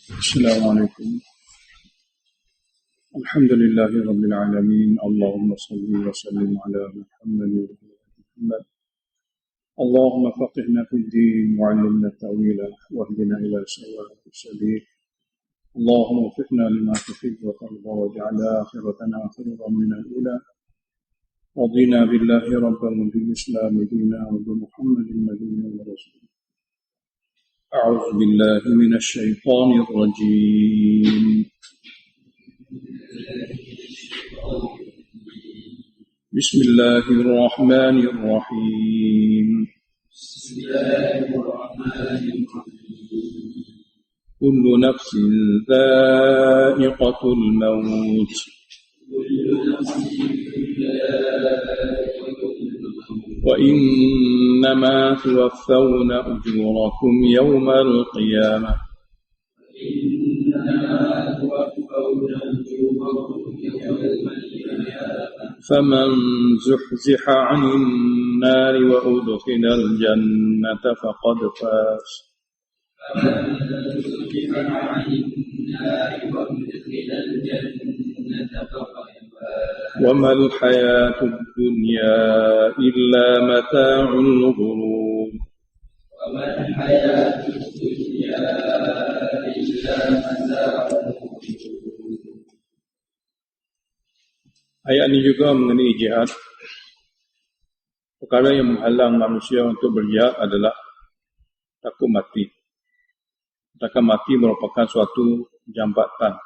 السلام عليكم. الحمد لله رب العالمين. اللهم صل وسلم على محمد محمد. اللهم فقهنا في الدين وعلمنا التأويل واهدنا إلى سواء السبيل. اللهم وفقنا لما تحب وترضى واجعل آخرتنا خيرا من الأولى. رضينا بالله ربا وبالإسلام دينا وبمحمد نبيا ورسولا. أعوذ بالله من الشيطان الرجيم. بسم الله الرحمن الرحيم. كل نفس ذائقة الموت وإنما توفون أجوركم يوم القيامة فمن زحزح عن النار وأدخل الجنة فقد فاز وما الحياة الدنيا إلا متاع الغرور. Ayat ini juga mengenai jihad. Perkara yang menghalang manusia untuk berjihad adalah takut mati. Takut mati merupakan suatu jambatan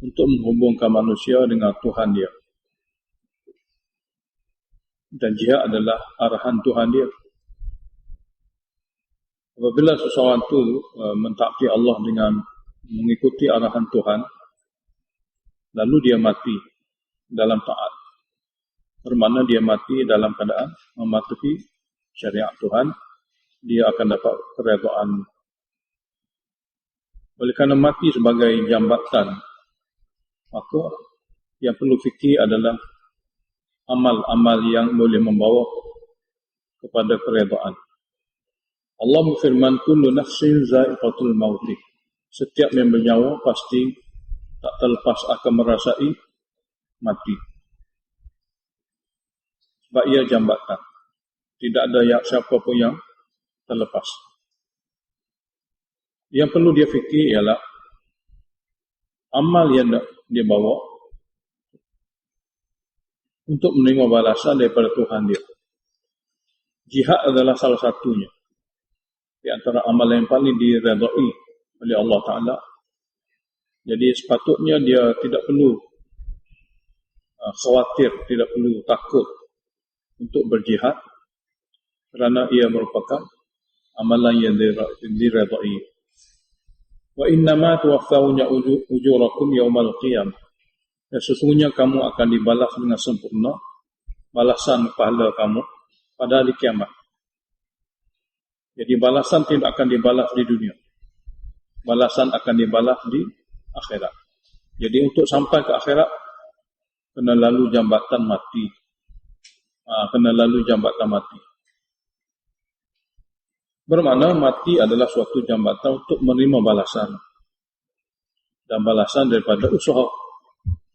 untuk menghubungkan manusia dengan Tuhan dia. Dan jihad adalah arahan Tuhan dia. Apabila seseorang itu mentaati Allah dengan mengikuti arahan Tuhan, lalu dia mati dalam taat, bermakna dia mati dalam keadaan mematuhi syariat Tuhan, dia akan dapat keredaan. Oleh kerana mati sebagai jambatan, maka yang perlu fikir adalah amal-amal yang boleh membawa kepada keredaan. Allah berfirman, kullu nafsin za'iqatul maut. Setiap yang bernyawa pasti tak terlepas akan merasai mati. Sebab ia jambatan. Tidak ada siapa pun yang terlepas. Yang perlu dia fikir ialah amal yang dia bawa untuk menerima balasan daripada Tuhan dia. Jihad adalah salah satunya. Di antara amal yang paling diredai oleh Allah Ta'ala. Jadi sepatutnya dia tidak perlu khawatir, tidak perlu takut untuk berjihad kerana ia merupakan amalan yang diredai. Wa innama tuwaffawna ujurakum yaumal qiyamah. Dan sesungguhnya kamu akan dibalas dengan sempurna balasan pahala kamu pada hari kiamat. Jadi balasan tidak akan dibalas di dunia. Balasan akan dibalas di akhirat. Jadi untuk sampai ke akhirat kena lalu jambatan mati. Kena lalu jambatan mati. Bermakna mati adalah suatu jambatan untuk menerima balasan. Dan balasan daripada usaha.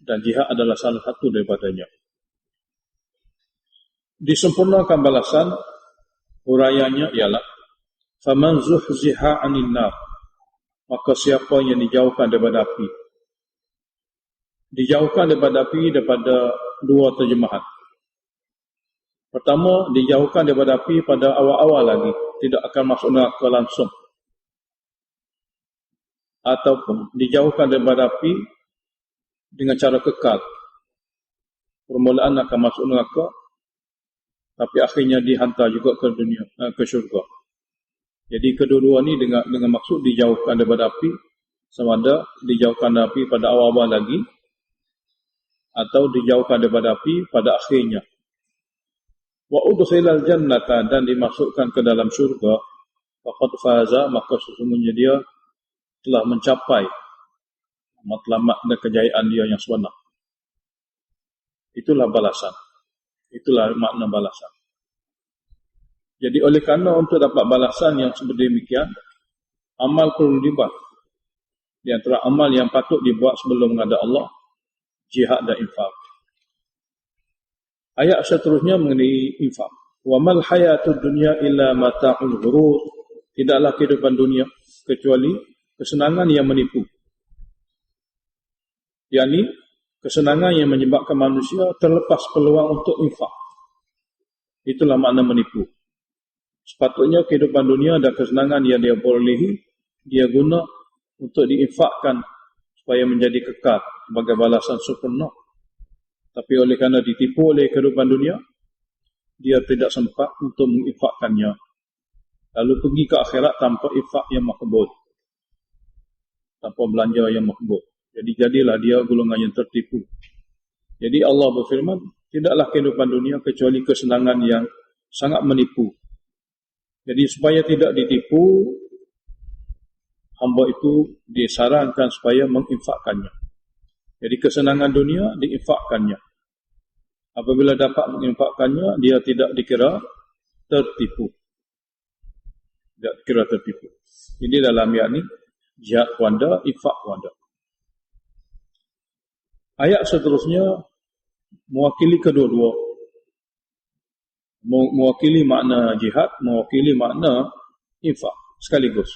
Dan jihad adalah salah satu daripadanya. Disempurnakan balasan, huraiannya ialah faman zuhziha 'anil nar. Maka siapa yang dijauhkan daripada api. Dijauhkan daripada api daripada dua terjemahan. Pertama, dijauhkan daripada api pada awal-awal lagi. Tidak akan masuk neraka langsung. Ataupun dijauhkan daripada api dengan cara kekal. Permulaan akan masuk neraka, tapi akhirnya dihantar juga ke dunia, ke syurga. Jadi kedua-dua ni dengan maksud dijauhkan daripada api, sama ada dijauhkan dari api pada awal-awal lagi, atau dijauhkan daripada api pada akhirnya. Wa udkhilal jannata, dan dimasukkan ke dalam syurga, faqad faza, maka sesungguhnya dia telah mencapai matlamat dan kejayaan dia yang sebenar. Itulah balasan. Itulah makna balasan. Jadi oleh kerana untuk dapat balasan yang seperti demikian, amal perlu dibuat. Di antara amal yang patut dibuat sebelum menghadap Allah, jihad dan infak. Ayat seterusnya mengenai infak. Wa mal hayatud dunya illa mata'ul ghurur. Tidaklah kehidupan dunia kecuali kesenangan yang menipu. Yakni kesenangan yang menyebabkan manusia terlepas peluang untuk infak. Itulah makna menipu. Sepatutnya kehidupan dunia dan kesenangan yang dia bolehi, dia guna untuk diinfakkan supaya menjadi kekal sebagai balasan sempurna. Tapi oleh kerana ditipu oleh kehidupan dunia, dia tidak sempat untuk menginfakkannya. Lalu pergi ke akhirat tanpa infak yang makbul, tanpa belanja yang makbul. Jadi jadilah dia golongan yang tertipu. Jadi Allah berfirman, tidaklah kehidupan dunia kecuali kesenangan yang sangat menipu. Jadi supaya tidak ditipu, hamba itu disarankan supaya menginfakkannya. Jadi kesenangan dunia diinfakkannya. Apabila dapat menginfakkannya, dia tidak dikira tertipu. Tidak dikira tertipu. Jadi dalam ayat ini, jihad kuanda, infak kuanda. Ayat seterusnya mewakili kedua-dua. Mewakili makna jihad, mewakili makna infak sekaligus.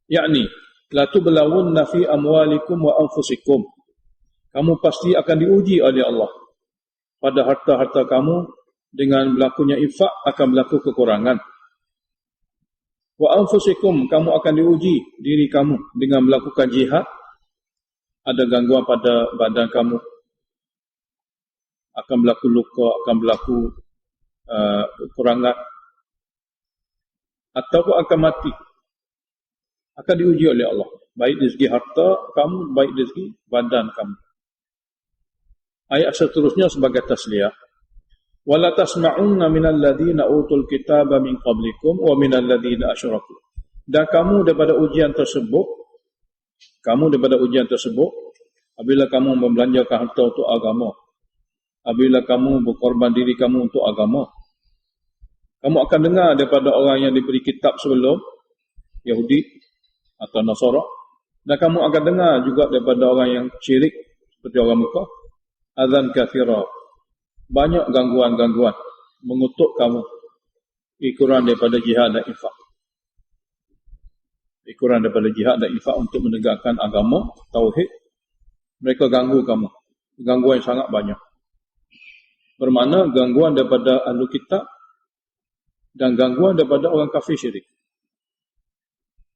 Yakni, la tublawunna fi amwalikum wa anfusikum. Kamu pasti akan diuji oleh Allah pada harta-harta kamu. Dengan berlakunya infak akan berlaku kekurangan. Wa anfusikum, kamu akan diuji diri kamu dengan melakukan jihad. Ada gangguan pada badan kamu, akan berlaku luka, akan berlaku kekurangan, ataupun akan mati. Akan diuji oleh Allah, baik dari segi harta kamu, baik dari segi badan kamu. Ayat seterusnya sebagai tasliyah. Wala tasma'unna minal ladzina utul kitaba min qablikum wa minal ladzina asyraku. Dan kamu daripada ujian tersebut, apabila kamu membelanjakan harta untuk agama, apabila kamu berkorban diri kamu untuk agama, kamu akan dengar daripada orang yang diberi kitab sebelum, Yahudi atau Nasara, dan kamu akan dengar juga daripada orang yang syirik seperti orang Mekah, azan kathira, banyak gangguan-gangguan mengutuk kamu, ikuran daripada jihad dan infak. Ikuran daripada jihad dan infak untuk menegakkan agama, tauhid. Mereka ganggu kamu. Gangguan yang sangat banyak. Bermakna gangguan daripada ahli kitab dan gangguan daripada orang kafir syirik.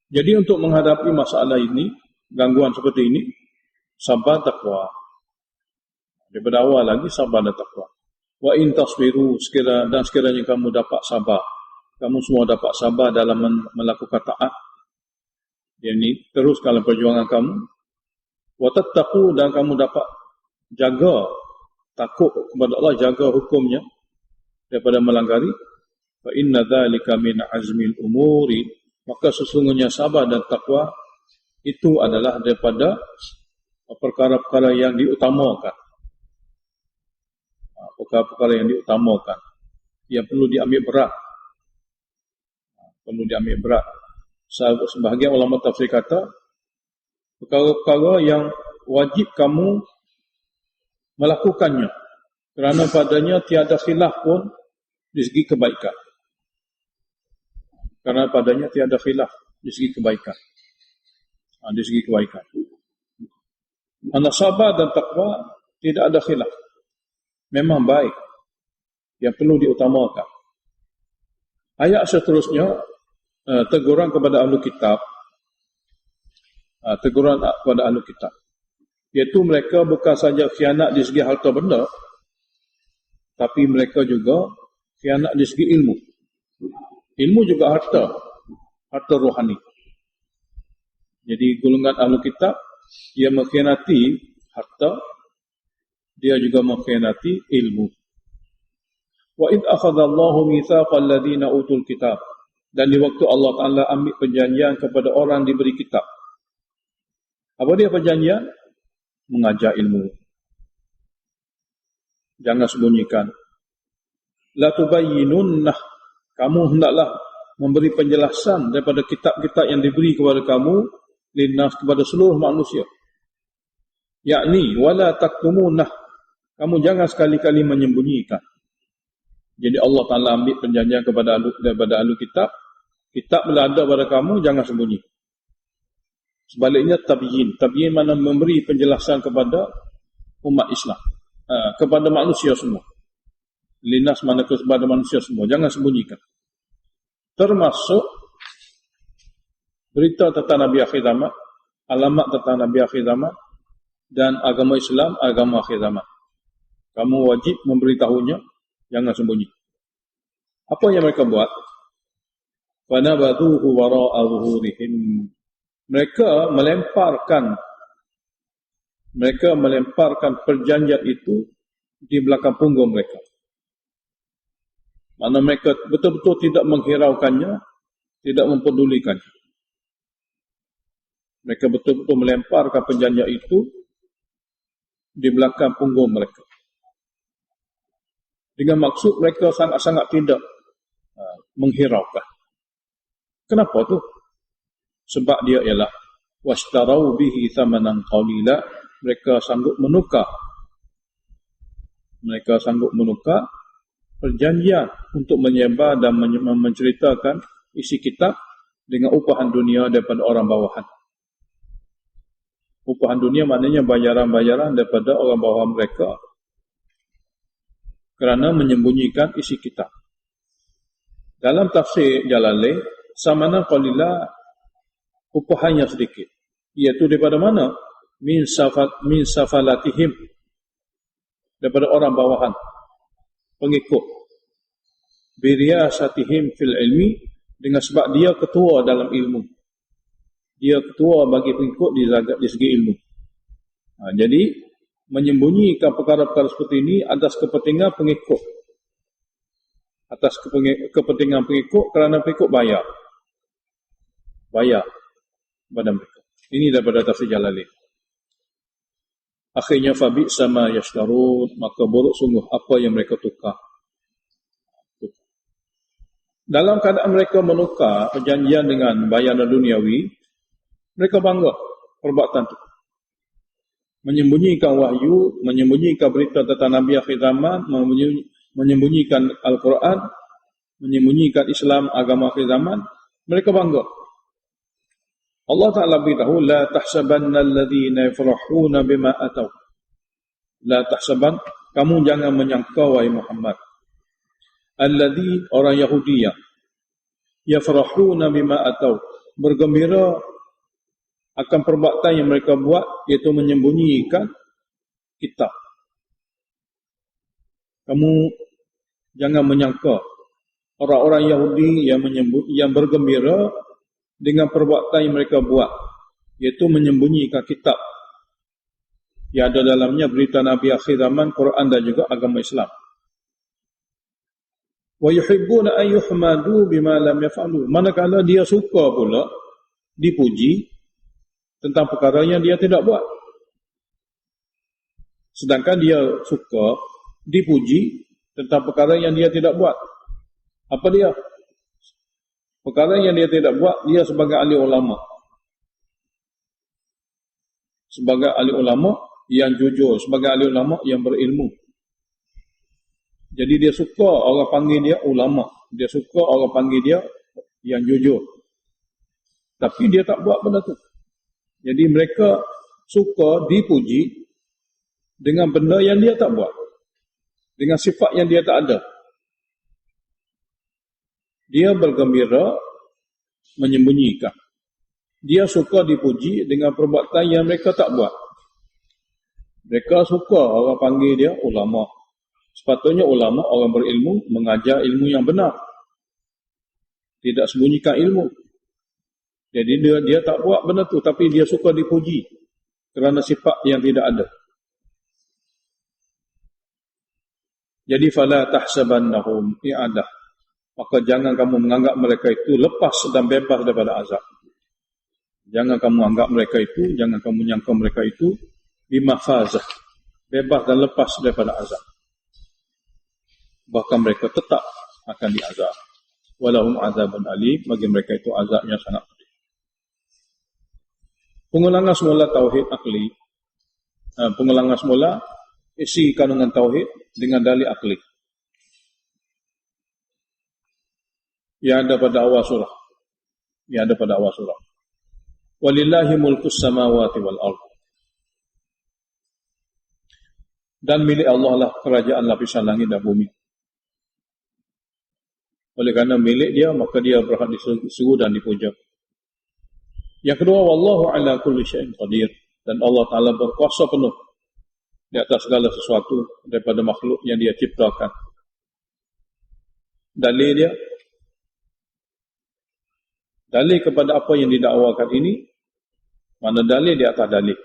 Jadi untuk menghadapi masalah ini, gangguan seperti ini, sabar takwa. Daripada awal lagi sabar dan takwa. Wa in tasbiru, sekiranya kamu dapat sabar. Kamu semua dapat sabar dalam melakukan taat. Ini teruskanlah perjuangan kamu. Wa tattaqu, dan kamu dapat jaga, takut kepada Allah, jaga hukumnya daripada melanggari. Fa inna dzalika min azmil umuri, maka sesungguhnya sabar dan takwa itu adalah daripada perkara-perkara yang diutamakan. Perkara-perkara yang diutamakan, yang perlu diambil berat. Perlu diambil berat. Sebahagian ulama tafsir kata, perkara-perkara yang wajib kamu melakukannya, kerana padanya tiada khilaf pun di segi kebaikan. Kerana padanya tiada khilaf di segi kebaikan. Di segi kebaikan. Mana sabar dan takwa tidak ada khilaf. Memang baik, yang perlu diutamakan. Ayat seterusnya, teguran kepada ahli kitab. Teguran kepada ahli kitab, iaitu mereka bukan saja khianat di segi harta benda, tapi mereka juga khianat di segi ilmu. Ilmu juga harta rohani. Jadi golongan ahli kitab, dia mengkhianati harta, dia juga mengkhianati ilmu. Wa id akhadallahu mitsaqal ladzina utul kitab, dan di waktu Allah Ta'ala ambil perjanjian kepada orang diberi kitab. Apa dia perjanjian? Mengajar ilmu. Jangan sembunyikan. La tubayyinunnah, kamu hendaklah memberi penjelasan daripada kitab-kitab yang diberi kepada kamu linnas, kepada seluruh manusia. Yakni wala taktumunah, kamu jangan sekali-kali menyembunyikan. Jadi Allah Ta'ala ambil perjanjian daripada ahli kitab. Kitab bila ada pada kamu, jangan sembunyi. Sebaliknya tabyin. Tabyin mana memberi penjelasan kepada umat Islam, kepada manusia semua. Linnas mana kepada manusia semua, jangan sembunyikan. Termasuk berita tentang Nabi akhir zaman, alamat tentang Nabi akhir zaman, dan agama Islam, agama akhir zaman. Kamu wajib memberitahunya, jangan sembunyi. Apa yang mereka buat? وَنَبَذُوهُ وَرَاءَ ظُهُورِهِمْ. Mereka melemparkan perjanjian itu di belakang punggung mereka. Mana mereka betul-betul tidak menghiraukannya, tidak mempedulikannya. Mereka betul-betul melemparkan perjanjian itu di belakang punggung mereka. Dengan maksud mereka sangat-sangat tidak menghiraukan. Kenapa tu? Sebab dia ialah washtarau bihi thamanan qalila, mereka sanggup menukar perjanjian untuk menyebar dan menceritakan isi kitab dengan upahan dunia daripada orang bawahan. Upahan dunia maknanya bayaran-bayaran daripada orang bawahan mereka kerana menyembunyikan isi kitab. Dalam tafsir Jalalain, samana qalila, upahannya sedikit. Iaitu daripada mana? Min safalatihim, daripada orang bawahan, pengikut. Biriyasatihim fil ilmi, dengan sebab dia ketua dalam ilmu. Dia ketua bagi pengikut di segi ilmu. Jadi menyembunyikan perkara-perkara seperti ini atas kepentingan pengikut. Atas kepentingan pengikut, kerana pengikut bayar kepada mereka. Ini daripada tafsir Jalalain. Akhirnya fabi sama yashtarun, maka buruk sungguh apa yang mereka tukar. Dalam keadaan mereka menukar perjanjian dengan bayaran duniawi, mereka bangga perbuatan itu. Menyembunyikan wahyu, menyembunyikan berita tentang Nabi akhir zaman, menyembunyikan Al-Quran, menyembunyikan Islam, agama akhir zaman, mereka bangga. Allah Ta'ala beritahu, la tahsabanna alladhina yafrahuna bima ataw. La tahsaban, kamu jangan menyangka wahai Muhammad. Alladhi, orang Yahudi yang yafrahuna bima ataw, bergembira akan perbuatan yang mereka buat, iaitu menyembunyikan kitab. Kamu jangan menyangka orang-orang Yahudi yang bergembira dengan perbuatan yang mereka buat, iaitu menyembunyikan kitab yang ada dalamnya berita Nabi akhir zaman, Quran dan juga agama Islam. Wa yuhibbuna an yuhmadu bima lam yaf'alu. Manakala dia suka pula dipuji tentang perkara yang dia tidak buat. Sedangkan dia suka dipuji tentang perkara yang dia tidak buat. Apa dia? Perkara yang dia tidak buat, dia sebagai ahli ulama. Sebagai ahli ulama yang jujur, sebagai ahli ulama yang berilmu. Jadi dia suka orang panggil dia ulama. Dia suka orang panggil dia yang jujur. Tapi dia tak buat benda tu. Jadi mereka suka dipuji dengan benda yang dia tak buat. Dengan sifat yang dia tak ada. Dia bergembira menyembunyikan. Dia suka dipuji dengan perbuatan yang mereka tak buat. Mereka suka orang panggil dia ulama. Sepatutnya ulama, orang berilmu, mengajar ilmu yang benar. Tidak sembunyikan ilmu. Jadi dia tak buat benda tu, tapi dia suka dipuji kerana sifat yang tidak ada. Jadi fala tahsabannahum i'adah. Maka jangan kamu menganggap mereka itu lepas dan bebas daripada azab. Jangan kamu anggap mereka itu, jangan kamu nyangka mereka itu bimafazah, bebas dan lepas daripada azab. Bahkan mereka tetap akan diazab. Walahum azabun alim, bagi mereka itu azab yang sangat pedih. pengulangan semula tauhid akli, pengulangan semula isi kandungan tauhid dengan dalil akli yang ada pada awal surah. Walillahi mulkus samawati wal ardh. Dan milik Allah lah kerajaan lapisan langit dan bumi. Oleh kerana milik dia, maka dia berhak diseru dan dipuja. Yang kedua, wallahu ala kulli syai'in qadir. Dan Allah Ta'ala berkuasa penuh di atas segala sesuatu daripada makhluk yang dia ciptakan. Dalil kepada apa yang didakwakan ini, mana dalil di atas dalil.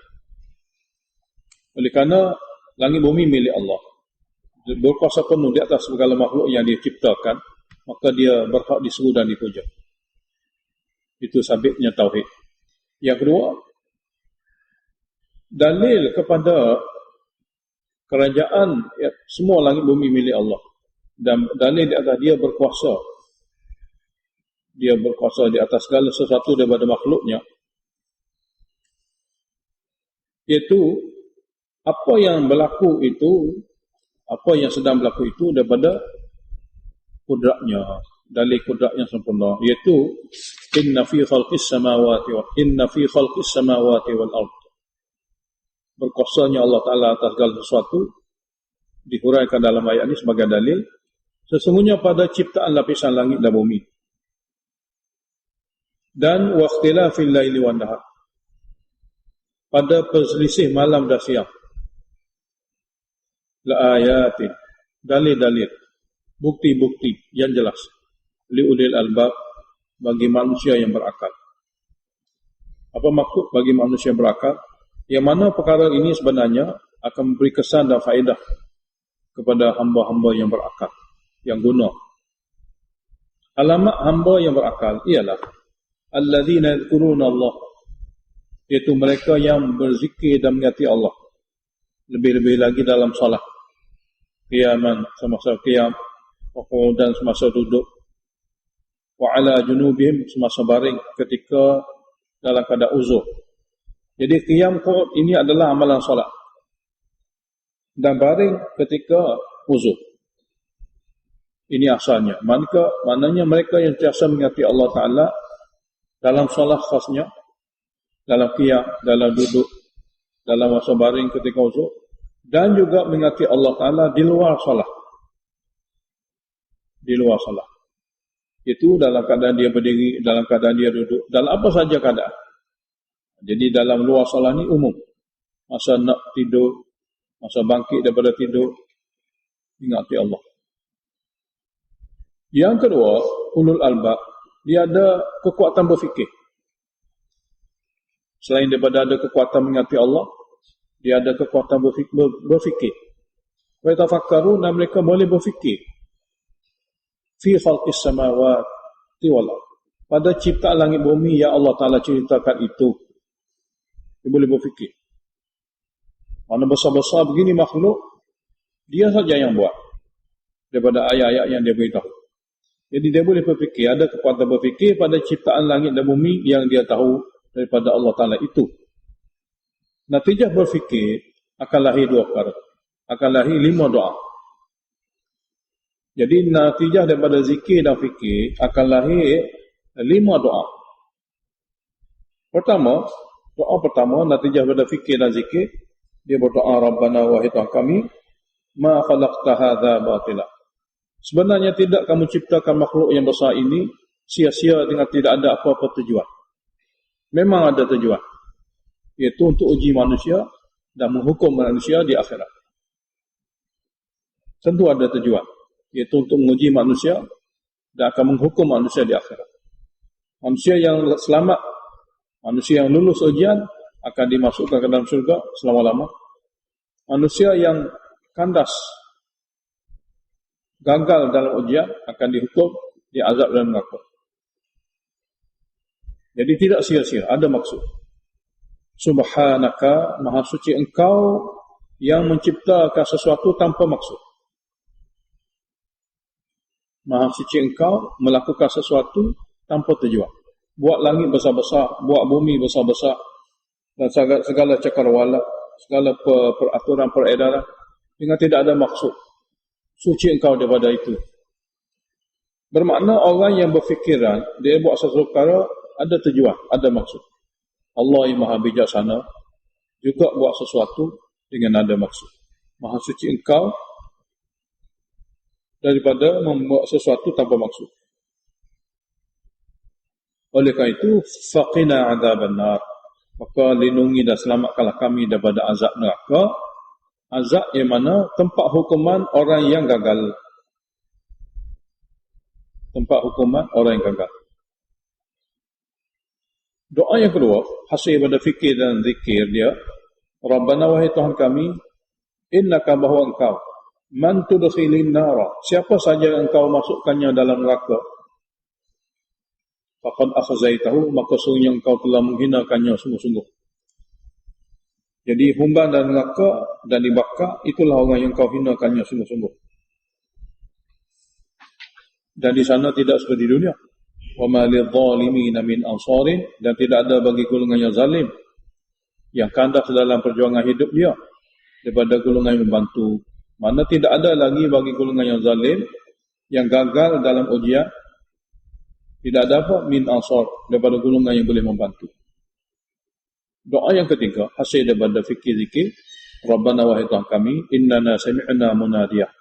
Oleh kerana langit bumi milik Allah, berkuasa penuh di atas segala makhluk yang dia ciptakan, maka dia berhak diseru dan dipuja. Itu sabitnya tauhid. Yang kedua, dalil kepada kerajaan semua langit bumi milik Allah, dan dalil di atas dia berkuasa. Dia berkuasa di atas segala sesuatu daripada makhluknya, iaitu apa yang berlaku itu, apa yang sedang berlaku itu daripada kudratnya, dalil kudrat yang sempurna, iaitu inna fi khalqis samawati wal ardh. Berkuasanya Allah Ta'ala atas segala sesuatu dihuraikan dalam ayat ini sebagai dalil. Sesungguhnya pada ciptaan lapisan langit dan bumi, dan waqtilafil laili wan nahar, pada perselisih malam dan siang, la ayatin, dalil-dalil, bukti-bukti yang jelas, liulil albab, bagi manusia yang berakal. Apa maksud bagi manusia yang berakal? Yang mana perkara ini sebenarnya akan memberi kesan dan faedah kepada hamba-hamba yang berakal, yang guna. Alamat hamba yang berakal ialah alladzina yadhkuruna Allah, iaitu mereka yang berzikir dan mengingati Allah, lebih-lebih lagi dalam salat, qiyaman, semasa qiyam, wa qu'udan, semasa duduk, wa ala junubihim, semasa baring ketika dalam keadaan uzur. Jadi qiyam, qu'ud ini adalah amalan salat, dan baring ketika uzur. Ini asalnya. Maknanya mereka yang sentiasa mengingati Allah Ta'ala dalam salat khasnya, dalam qiyam, dalam duduk, dalam masa baring ketika uzur, dan juga mengingati Allah Ta'ala di luar salat. Di luar salat. Itu dalam keadaan dia berdiri, dalam keadaan dia duduk, dalam apa saja keadaan. Jadi dalam luar salat ni umum. Masa nak tidur, masa bangkit daripada tidur, ingati Allah. Yang kedua, ulul albab, dia ada kekuatan berfikir. Selain daripada ada kekuatan mengingati Allah, dia ada kekuatan berfikir. Wa yatafakkarun, dan mereka boleh berfikir. Fi khalqis samawati wal ardh, pada ciptaan langit bumi yang Allah Ta'ala ceritakan itu, dia boleh berfikir. Mana besar-besar begini makhluk, dia saja yang buat daripada ayat-ayat yang dia beritahu. Jadi dia boleh berfikir, ada kekuatan berfikir pada ciptaan langit dan bumi yang dia tahu daripada Allah Ta'ala itu. Natijah berfikir akan lahir dua perkara, akan lahir 5 doa. Jadi natijah daripada zikir dan fikir akan lahir 5 doa. Doa pertama, natijah daripada fikir dan zikir, dia berdoa, Rabbana wahai Tuhan kami, ma khalaqta hadza batila. Sebenarnya tidak kamu ciptakan makhluk yang besar ini sia-sia dengan tidak ada apa-apa tujuan. Memang ada tujuan, iaitu untuk uji manusia dan menghukum manusia di akhirat. Tentu ada tujuan, iaitu untuk menguji manusia dan akan menghukum manusia di akhirat. Manusia yang selamat, manusia yang lulus ujian akan dimasukkan ke dalam syurga selama-lama. Manusia yang kandas, gagal dalam ujian akan dihukum, diazab dalam neraka. Jadi tidak sia-sia, ada maksud. Subhanaka, maha suci engkau yang menciptakan sesuatu tanpa maksud. Maha suci engkau melakukan sesuatu tanpa tujuan. Buat langit besar-besar, buat bumi besar-besar, dan segala cakrawala, segala peraturan peredaran dengan tidak ada maksud. Suci engkau daripada itu. Bermakna orang yang berfikiran dia buat sesuatu perkara ada tujuan, ada maksud. Allah yang maha bijaksana juga buat sesuatu dengan ada maksud. Maha suci engkau daripada membuat sesuatu tanpa maksud. Oleh kerana itu, faqina adzaban nar, maka lindungi dan selamatkanlah kami daripada azab neraka. Azab yang mana tempat hukuman orang yang gagal. Tempat hukuman orang yang gagal. Doa yang kedua, hasil daripada fikir dan zikir dia, Rabbana wahai Tuhan kami, innaka bahawa engkau, man tudkhilin nara, siapa saja engkau masukkannya dalam neraka, faqad akhzaitahu, maka sungguhnya engkau telah menghinakannya sungguh-sungguh. Jadi humban dan neraka dan dibakar, itulah orang yang engkau hinakannya sungguh-sungguh. Dan di sana tidak seperti di dunia. Wa ma lidh-dhalimin min ansarin, dan tidak ada bagi golongan yang zalim yang kandas dalam perjuangan hidup dia daripada golongan yang membantu. Mana tidak ada lagi bagi golongan yang zalim yang gagal dalam ujian, tidak ada apa min ansar daripada golongan yang boleh membantu. Doa yang ketiga, hasil daripada fikir zikir, Rabbana wahai Tuhan kami, innana sami'na munadiyah,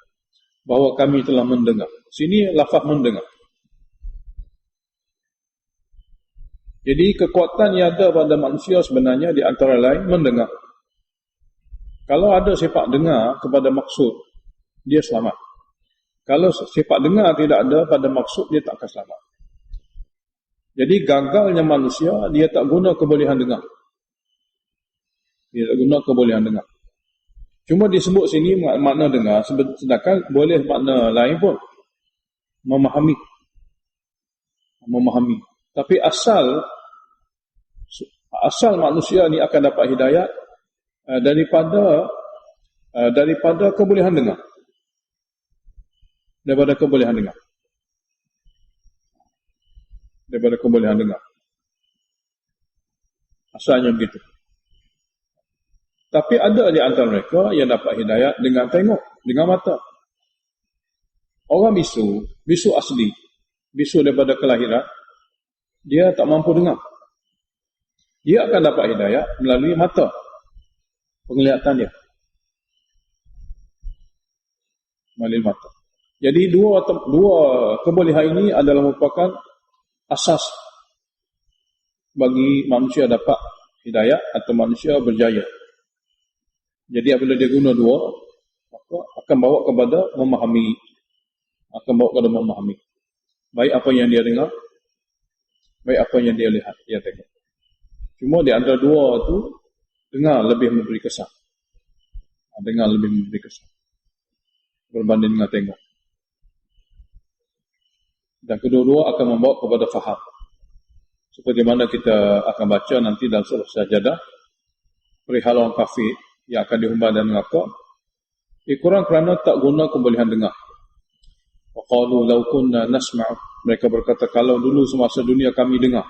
bahawa kami telah mendengar. Sini lafaz mendengar. Jadi kekuatan yang ada pada manusia sebenarnya di antara lain mendengar. Kalau ada sifat dengar kepada maksud, dia selamat. Kalau sifat dengar tidak ada pada maksud, dia tak akan selamat. Jadi gagalnya manusia, dia tak guna kebolehan dengar. Dia tak guna kebolehan dengar. Cuma disebut sini makna dengar, sedangkan boleh makna lain pun. Memahami. Tapi asal manusia ni akan dapat hidayat daripada kebolehan dengar. Daripada kebolehan dengar. Asalnya begitu. Tapi ada di antara mereka yang dapat hidayat dengan tengok, dengan mata. Orang bisu asli, bisu daripada kelahiran, dia tak mampu dengar. Dia akan dapat hidayat melalui mata, penglihatan dia. Melalui mata. Jadi dua kebolehan ini adalah merupakan asas bagi manusia dapat hidayat atau manusia berjaya. Jadi apabila dia guna dua, maka akan bawa kepada memahami. Baik apa yang dia dengar, baik apa yang dia lihat, dia tengok. Cuma di antara dua tu, dengar lebih memberi kesan. Berbanding dengan tengok. Dan kedua-dua akan membawa kepada faham. Seperti mana kita akan baca nanti dalam surah Sajadah, perihal orang kafir yang akan dihumban dan neraka, kurang kerana tak guna kebolehan dengar. Wa qalu law kunna nasma'u, mereka berkata kalau dulu semasa dunia kami dengar,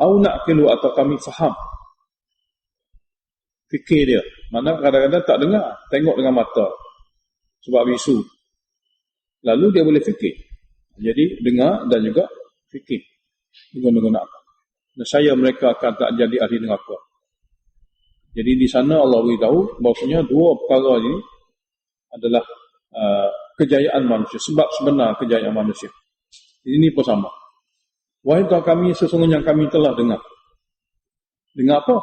au na'qilu, atau kami faham. Fikir dia, mana kadang-kadang tak dengar, tengok dengan mata sebab bisu, lalu dia boleh fikir. Jadi dengar dan juga fikir dengan nescaya mereka akan tak jadi ahli neraka. Jadi di sana Allah beritahu bahawasanya dua perkara ini adalah kejayaan manusia, sebab sebenar kejayaan manusia. Ini pun sama. Wahai Tuhan kami, sesungguhnya kami telah dengar. Dengar apa?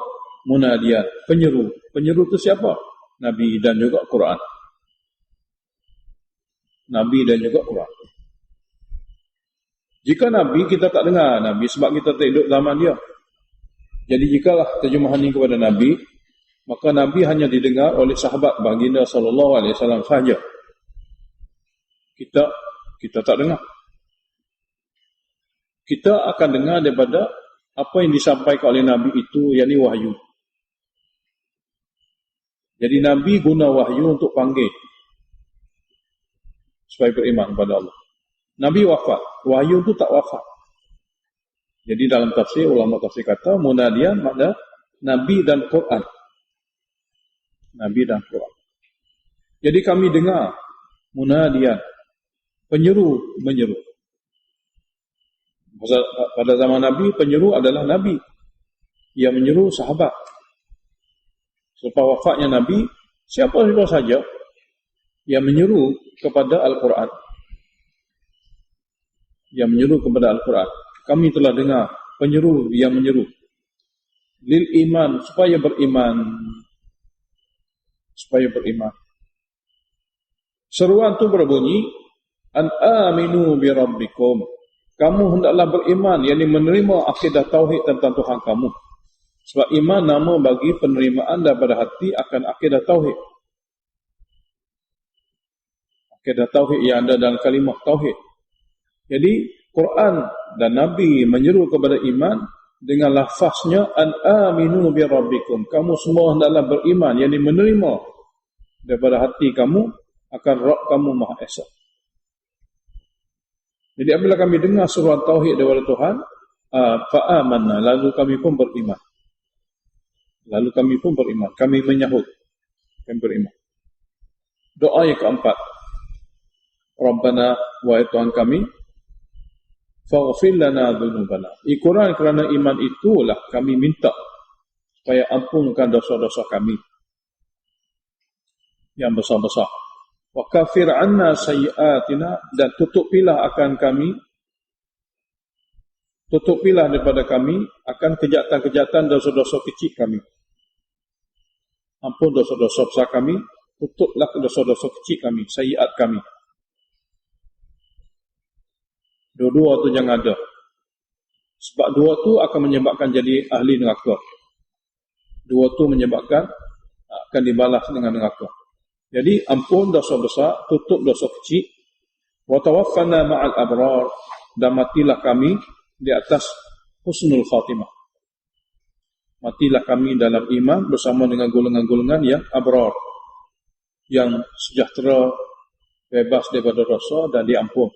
Munadiat, penyeru. Penyeru itu siapa? Nabi dan juga Quran. Nabi dan juga Quran. Jika Nabi, kita tak dengar Nabi sebab kita tak hidup zaman dia. Jadi jikalah terjemahan ini kepada Nabi, maka Nabi hanya didengar oleh sahabat baginda sallallahu alaihi wasallam sahaja. Kita tak dengar. Kita akan dengar daripada apa yang disampaikan oleh Nabi itu, yakni wahyu. Jadi Nabi guna wahyu untuk panggil supaya beriman kepada Allah. Nabi wafat, wahyu itu tak wafat. Jadi dalam tafsir, ulama tafsir kata munadian makna Nabi dan Quran. Nabi dan Quran. Jadi kami dengar munadian, penyeru menyeru. Pada zaman Nabi, penyeru adalah Nabi yang menyeru sahabat. Selepas wafatnya Nabi, siapa saja yang menyeru kepada Al-Quran, yang menyeru kepada Al-Quran. Kami telah dengar penyeru yang menyeru lil iman, supaya beriman, supaya beriman. Seruan itu berbunyi, an aminu bi rabbikum, kamu hendaklah beriman, yakni menerima akidah tauhid tentang Tuhan kamu. Sebab iman nama bagi penerimaan daripada hati akan akidah tauhid. Akidah tauhid yang ada dalam kalimah tauhid. Jadi Quran dan Nabi menyeru kepada iman dengan lafaznya an aminu bi rabbikum, kamu semua hendaklah beriman, yakni menerima daripada hati kamu akan Rabb kamu Maha Esa. Jadi apabila kami dengar seruan tauhid daripada Tuhan, fa'amanna, lalu kami pun beriman. Lalu kami pun beriman, kami menyahut, kami beriman. Doa yang keempat, Rabbana, wahai Tuhan kami, faghfir lana dhunubana. Ikuran kerana iman itulah kami minta supaya ampunkan dosa-dosa kami yang besar-besar. Wa kafir anna sayyi'atina, dan tutupilah akan kami, tutupilah daripada kami akan kejahatan-kejahatan dosa-dosa kecil kami. Ampun dosa-dosa besar kami, tutuplah dosa-dosa kecil kami, sayyi'at kami. Dua-dua tu jangan ada. Sebab dua tu akan menyebabkan jadi ahli neraka. Dua tu menyebabkan akan dibalas dengan neraka. Jadi ampun dosa besar, tutup dosa kecil. Wa tawaffana ma'al abrar, dan matilah kami di atas husnul khatimah. Matilah kami dalam iman bersama dengan golongan-golongan yang abrar, yang sejahtera, bebas daripada dosa dan diampun.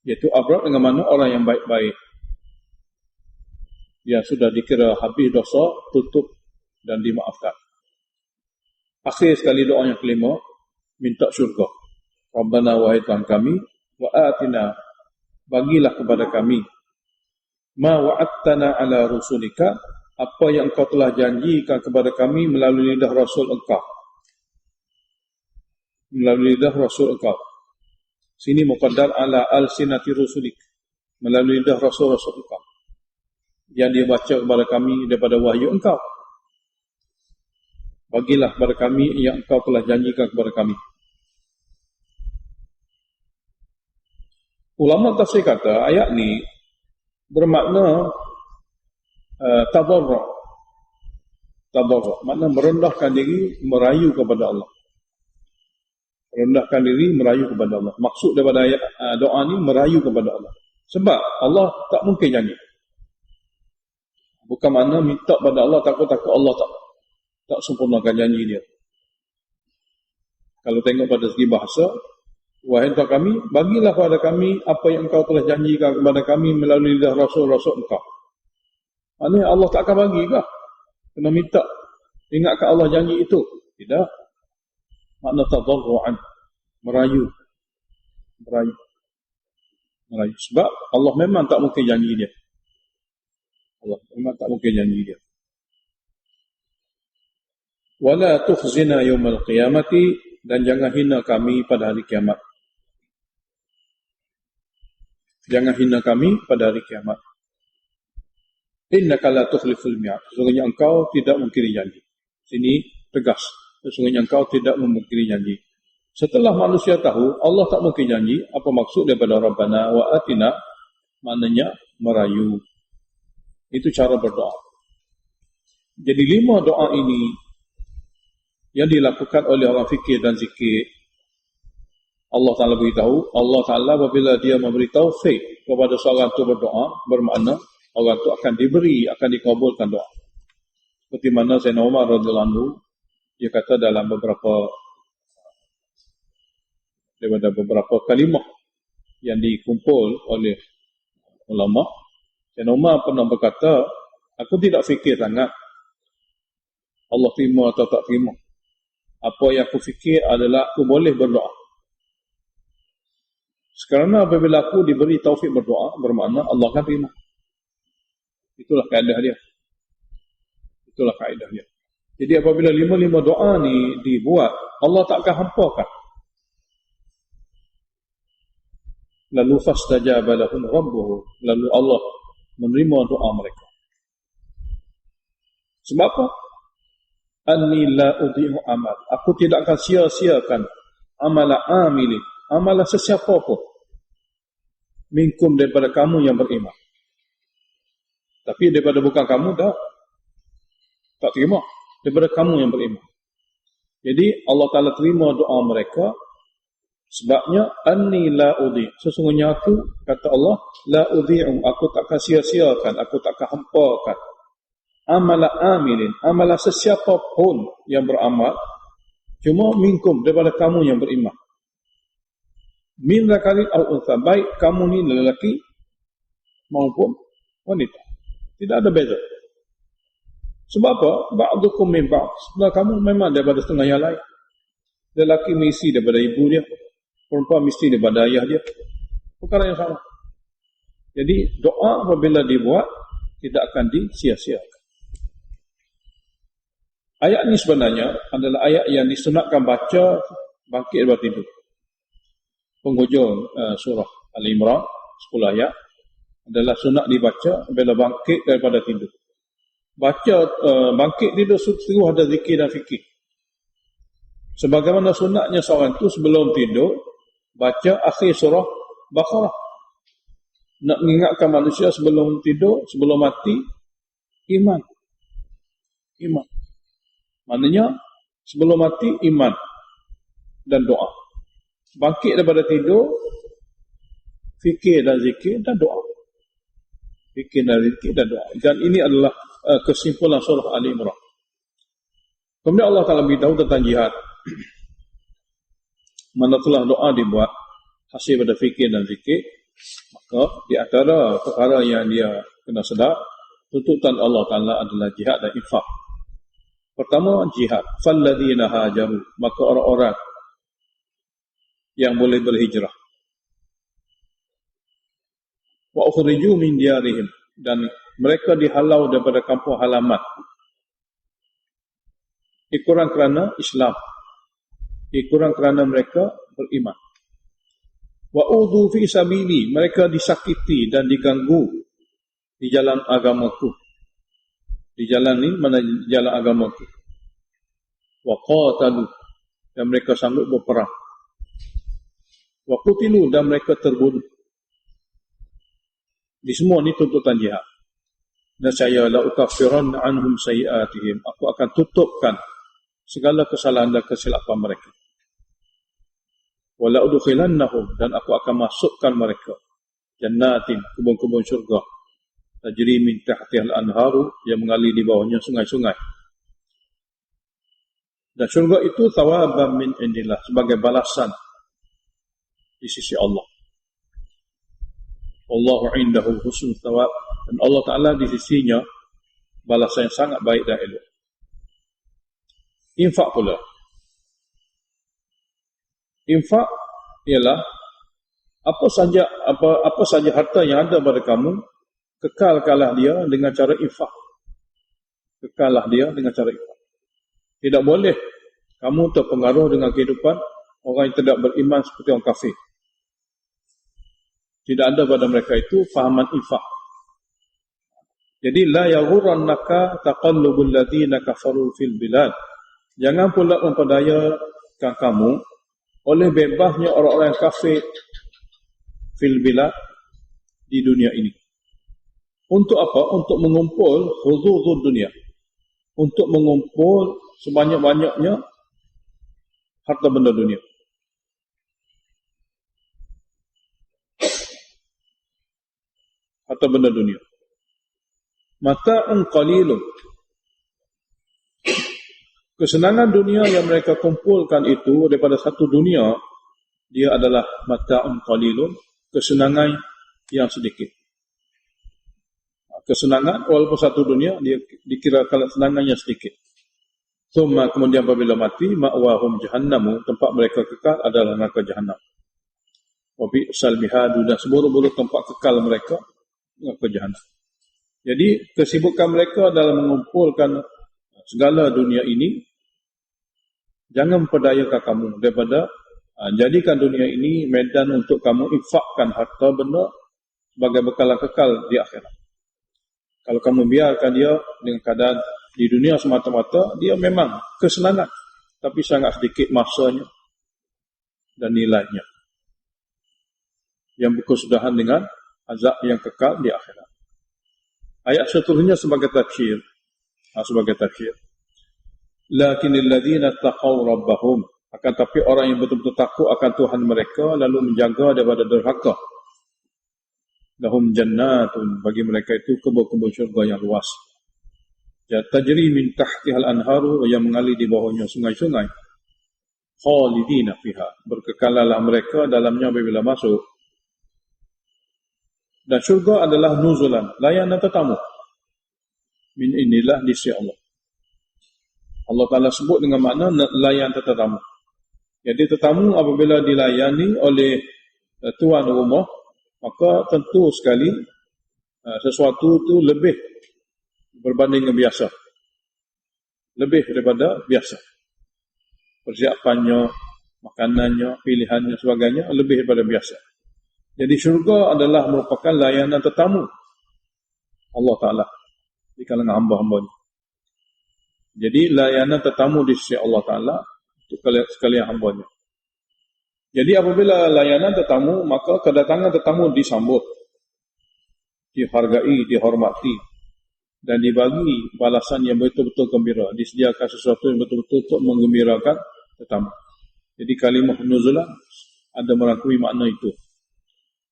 Iaitu abrar dengan mana orang yang baik-baik, yang sudah dikira habis dosa, tutup dan dimaafkan. Akhir sekali doa yang kelima, minta syurga. Rabbana, wahai Tuhan kami, wa atina, bagilah kepada kami, ma wa'attana ala rusulika, apa yang engkau telah janjikan kepada kami melalui lidah Rasul engkau. Melalui lidah Rasul engkau. Sini muqaddar ala al-sinati rusulik, melalui lidah Rasul-Rasul engkau, yang dia baca kepada kami daripada wahyu engkau. Bagilah kepada kami yang engkau telah janjikan kepada kami. Ulama tafsir kata ayat ni bermakna tadarru'. Tadarru' makna merendahkan diri, merayu kepada Allah. Merendahkan diri, merayu kepada Allah. Maksud daripada ayat doa ni merayu kepada Allah. Sebab Allah tak mungkin janji. Bukan makna minta pada Allah takut-takut Allah tak sempurnakan janji dia. Kalau tengok pada segi bahasa, wahai Tuhan kami, bagilah kepada kami apa yang engkau telah janjikan kepada kami melalui lidah Rasul-Rasul engkau. Maknanya Allah tak akan bagi kah? Kena minta. Ingatkan Allah janji itu? Tidak. Makna tadarru'an, merayu. Merayu. Merayu. Sebab Allah memang tak mungkin janji dia. Allah memang tak mungkin janji dia. Wala tukhzina yawmal qiyamati, dan jangan hina kami pada hari kiamat. Jangan hina kami pada hari kiamat. Innaka la tukhliful mi'ad, sesungguhnya engkau tidak mungkiri janji. Sini tegas, sesungguhnya engkau tidak memungkiri janji. Setelah manusia tahu Allah tak mungkin janji, apa maksud daripada Rabbana wa atina, maknanya merayu. Itu cara berdoa. Jadi 5 doa ini yang dilakukan oleh orang fikir dan zikir, Allah Ta'ala beritahu, Allah Ta'ala apabila dia memberi taufik kepada seorang itu berdoa, bermakna orang itu akan diberi, akan dikabulkan doa. Seperti mana Sayyidina Umar radhiyallahu anhu, dia kata dalam daripada beberapa kalimah yang dikumpul oleh ulama. Sayyidina Umar pernah berkata, aku tidak fikir sangat Allah terima atau tak terima. Apa yang aku fikir adalah aku boleh berdoa. Sekarang apabila aku diberi taufik berdoa, bermakna Allah akan terima. Itulah kaedah dia. Itulah kaedah dia. Jadi apabila 5 doa ni dibuat, Allah tak akan hampakan. Lalu fastajaba lahum rabbuhum, lalu Allah menerima doa mereka. Sebab apa? Anni la udhi'u amal. Aku tidak akan sia-siakan amala amilin, amalan sesiapa pun minkum daripada kamu yang beriman. Tapi daripada bukan kamu dah tak terima. Daripada kamu yang beriman. Jadi Allah Ta'ala terima doa mereka. Sebabnya anni la udhi, sesungguhnya aku, kata Allah, la udhi'u, aku takkan sia-siakan, aku takkan hampakan amala amilin, amalan sesiapa pun yang beramal, cuma minkum, daripada kamu yang beriman. Min zakarin aw untha, baik kamu ni lelaki maupun wanita, tidak ada beza. Sebab apa? Ba'dukum min ba'd, sebelah kamu memang daripada setengah yang lain. Lelaki mesti daripada ibu dia, perempuan mesti daripada ayah dia, perkara yang sama. Jadi doa apabila dibuat tidak akan disia-siakan. Ayat ini sebenarnya adalah ayat yang disunatkan baca bangkit daripada tidur. Penghujung surah Al-Imran 10 ayat adalah sunat dibaca bila bangkit daripada tidur. Baca bangkit tidur suruh ada zikir dan fikir. Sebagaimana sunatnya seorang itu sebelum tidur baca akhir surah Baqarah. Nak mengingatkan manusia sebelum tidur, sebelum mati, iman. Iman. Maknanya sebelum mati iman dan doa. Bangkit daripada tidur, fikir dan zikir dan doa. Fikir dan zikir dan doa. Dan ini adalah kesimpulan surah Al-Imran. Kemudian Allah Ta'ala beritahu tentang jihad. Manakala doa dibuat hasil pada fikir dan zikir, maka di antara perkara yang dia kena sedar, tuntutan Allah Ta'ala adalah jihad dan infak. Pertama, jihad. Falladzina hajaru, maka orang-orang yang boleh berhijrah. Wa ukhriju min diyarihim, dan mereka dihalau daripada kampung halaman. Kurang kerana Islam. Kurang kerana mereka beriman. Wa udhu fi sabili, mereka disakiti dan diganggu di jalan agamaku. Di jalan ni mana jalan agamaku. Wa qatalu, dan mereka sanggup berperang. Wa qutilu, dan mereka terbunuh. Di semua ni tuntutan jihad. Dan saya la ukaffiranna anhum sayiatihim, aku akan tutupkan segala kesalahan dan kesilapan mereka. Wa la udkhilannahum, dan aku akan masukkan mereka jannatin, kebun-kebun syurga, tajri min tahtihal anharu, yang mengalir di bawahnya sungai-sungai. Dan syurga itu thawaban min indillah, sebagai balasan di sisi Allah. Allahu indahu husnul thawab, dan Allah Ta'ala di sisinya balasan yang sangat baik dan elok. Infak pula. Infak ialah apa saja harta yang ada pada kamu, kekalkanlah dia dengan cara infak. Kekallah dia dengan cara infak. Tidak boleh kamu terpengaruh dengan kehidupan orang yang tidak beriman seperti orang kafir. Tidak ada pada mereka itu fahaman infak. Jadi la yaghurrannaka taqallubul ladzina kafaru fil bilad. Jangan pula memperdayakan kamu oleh bebasnya orang-orang kafir fil bilad, di dunia ini. Untuk apa? Untuk mengumpul huzuzud dunia. Untuk mengumpul sebanyak-banyaknya harta benda dunia. Harta benda dunia. Mata'un qalilun. Kesenangan dunia yang mereka kumpulkan itu daripada satu dunia, dia adalah mata'un qalilun, kesenangan yang sedikit. kesenangan, walaupun satu dunia, dia dikira kesenangannya sedikit. Kemudian apabila mati, ma'wahum jahannamu, tempat mereka kekal adalah neraka jahannam. Wa bi'sal mihadu, dan seburuk-buruk tempat kekal mereka neraka jahannam. Jadi kesibukan mereka adalah mengumpulkan segala dunia ini. Jangan memperdayakan kamu daripada jadikan dunia ini medan untuk kamu infakkan harta benda sebagai bekalan kekal di akhirat. Kalau kamu biarkan dia dengan keadaan di dunia semata-mata, dia memang kesenangan, tapi sangat sedikit masanya dan nilainya, yang berkesudahan dengan azab yang kekal di akhirat. Ayat seterusnya sebagai tafsir. Lakinnal ladzina taqaw rabbahum, akan tapi orang yang betul-betul takut akan Tuhan mereka lalu menjaga daripada derhaka. Lahum jannatun, bagi mereka itu kebun-kebun syurga yang luas. Ya tajri min tahtihal anharu, yang mengalir di bawahnya sungai-sungai. Khalidina fiha, berkekalalah mereka dalamnya apabila masuk. Dan syurga adalah nuzulan, layanan tetamu. Min inilah di sisi Allah. Allah Ta'ala sebut dengan makna layan tetamu. Jadi tetamu apabila dilayani oleh tuan rumah, maka tentu sekali sesuatu itu lebih berbanding dengan biasa. Lebih daripada biasa. Persiapannya, makanannya, pilihannya, sebagainya lebih daripada biasa. Jadi syurga adalah merupakan layanan tetamu Allah Ta'ala di kalangan hamba-hambanya. Jadi layanan tetamu di sisi Allah Ta'ala untuk sekalian hambanya. Jadi apabila layanan tetamu, maka kedatangan tetamu disambut, dihargai, dihormati, dan dibagi balasan yang betul-betul gembira. Disediakan sesuatu yang betul-betul untuk menggembirakan tetamu. Jadi kalimah nuzulan ada merangkumi makna itu.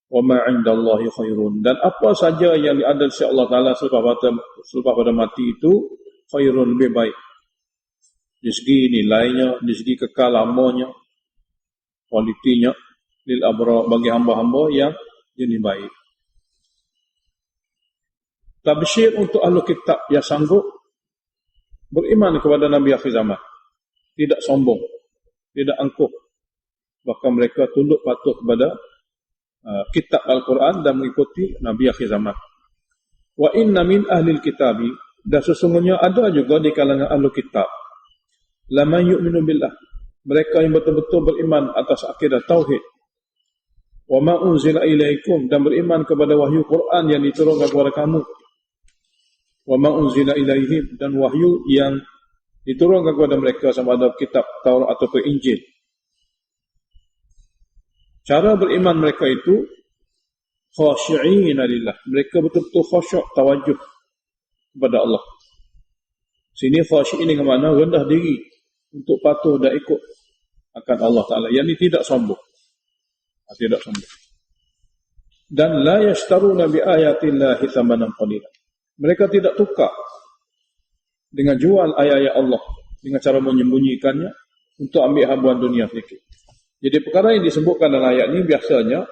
Wa ma 'indallahi khairun, dan apa saja yang ada di sisi Allah Taala selepas pada mati itu khairun, lebih baik. Di segi nilainya, di segi kekal lamanya, kualitinya lil abrar, bagi hamba-hamba yang jenis baik. Tabsyir untuk ahli kitab yang sanggup beriman kepada Nabi akhir zaman, tidak sombong, tidak angkuh, bahkan mereka tunduk patuh kepada kitab Al-Quran dan mengikuti Nabi akhir zaman. Wa inna min ahlil kitabi, dan sesungguhnya ada juga di kalangan ahli kitab, laman yu'minu billah, mereka yang betul-betul beriman atas akidah tauhid. Wa ma unzila ilaikum, dan beriman kepada wahyu Quran yang diturunkan kepada kamu. Wa ma unzila ilaihim, dan wahyu yang diturunkan kepada mereka sama ada kitab Taurat ataupun Injil. Cara beriman mereka itu khashi'ina lillah, mereka betul-betul khusyuk, tawajuh kepada Allah. Sini khashi'in dengan makna rendah diri untuk patuh dan ikut akan Allah Ta'ala, yang ini tidak sombong. Tidak sombong. Dan la yashtaruna bi ayatillahi thamanan qalila, mereka tidak tukar dengan jual ayat-ayat Allah dengan cara menyembunyikannya untuk ambil habuan dunia sedikit. Jadi perkara yang disebutkan dalam ayat ini biasanya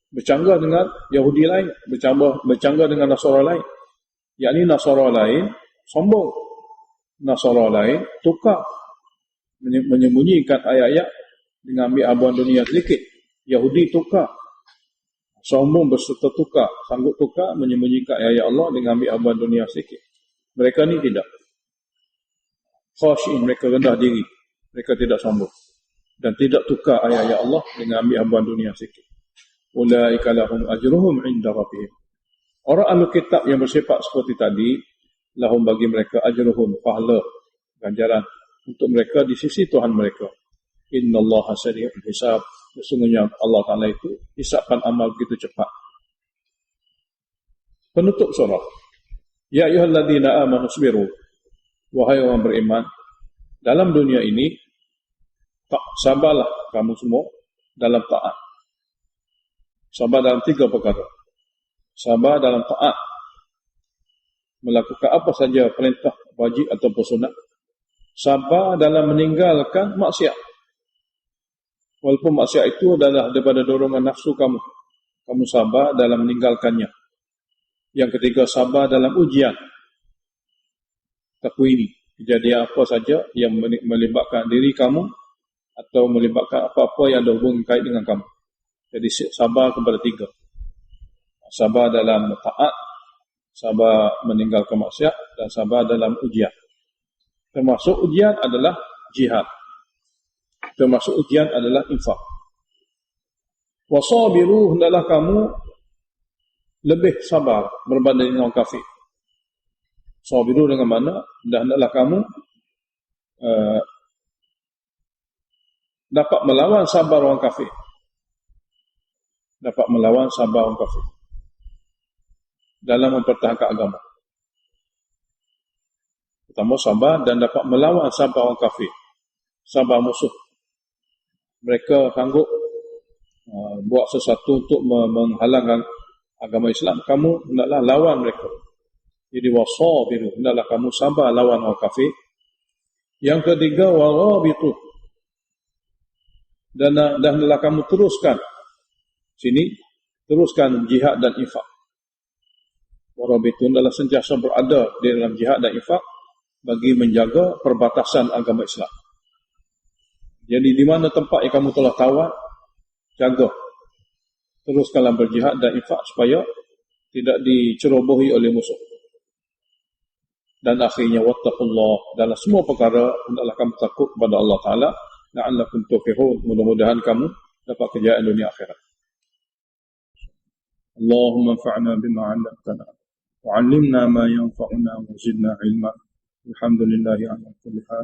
bercanggah dengan Yahudi lain, bercanggah dengan Nasara lain. Yakni Nasara lain sombong, Nasara lain tukar, menyembunyikan ayat-ayat dengan ambil habuan dunia sedikit. Yahudi tukar, sombong berserta tukar, sanggup tukar, menyembunyikan ayat Allah dengan ambil habuan dunia sedikit. Mereka ni tidak. Khashin, mereka rendah diri, mereka tidak sombong dan tidak tukar ayat-ayat Allah dengan ambil habuan dunia sedikit. Ulaika lahum ajruhum 'inda rabbihim. Orang ahli kitab yang bersifat seperti tadi, lahum, bagi mereka ajruhum, pahala, ganjaran untuk mereka di sisi Tuhan mereka. Innallaha sari'ul hisab, sesungguhnya Allah Ta'ala itu hisabkan amal begitu cepat. Penutup surah. Ya ayyuhalladzina amanu sabiru, wahai orang beriman, dalam dunia ini sabarlah kamu semua dalam taat. Sabar dalam 3 perkara. Sabar dalam taat, melakukan apa saja perintah wajib ataupun sunat. Sabar dalam meninggalkan maksiat, walaupun maksiat itu adalah daripada dorongan nafsu kamu. Kamu sabar dalam meninggalkannya. Yang ketiga, sabar dalam ujian. Takwini, kejadian apa saja yang melibatkan diri kamu atau melibatkan apa-apa yang ada hubungan kait dengan kamu. Jadi sabar kepada tiga. Sabar dalam taat, sabar meninggalkan maksiat, dan sabar dalam ujian. Termasuk ujian adalah jihad. Termasuk ujian adalah infak. Wasabiru, hendaklah kamu lebih sabar berbanding dengan orang kafir. Sabiru dengan mana? Dan hendaklah kamu dapat melawan sabar orang kafir. Dapat melawan sabar orang kafir dalam mempertahankan agama. Pertama, sabar dan dapat melawan sabar orang kafir, sabar musuh. Mereka sanggup buat sesuatu untuk menghalangkan agama Islam, kamu hendaklah lawan mereka. Jadi wasabiru, hendaklah kamu sabar lawan orang kafir. Yang ketiga, warabitu, dan hendaklah kamu teruskan teruskan jihad dan infak. Warabitu adalah sentiasa berada di dalam jihad dan infak bagi menjaga perbatasan agama Islam. Jadi di mana tempat yang kamu telah tawar, jaga. Teruskanlah berjihad dan infak supaya tidak dicerobohi oleh musuh. Dan akhirnya wattaqullah, dalam semua perkara hendaklah kamu takut kepada Allah Ta'ala, la'allakum tuflihun, mudah-mudahan kamu dapat kejayaan dunia akhirat. Allahumma anfa'na bima 'allamtana wa 'allimna ma yanfa'una wa zidna 'ilma. Alhamdulillahi 'ala kulli hal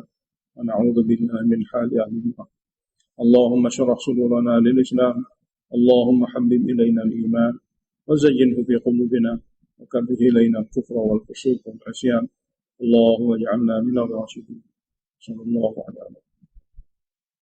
wa na'udzu billahi min hali ahli an-nar. Allahumma shrah sudurana lil Islam. Allahumma habbib ilayna al-iman wa zayyinhu fi qulubina wa karrih ilayna al-kufra wal fusuq wal 'isyan. Allahumma ij'alna min ar-rasyidin. Sallallahu alaihi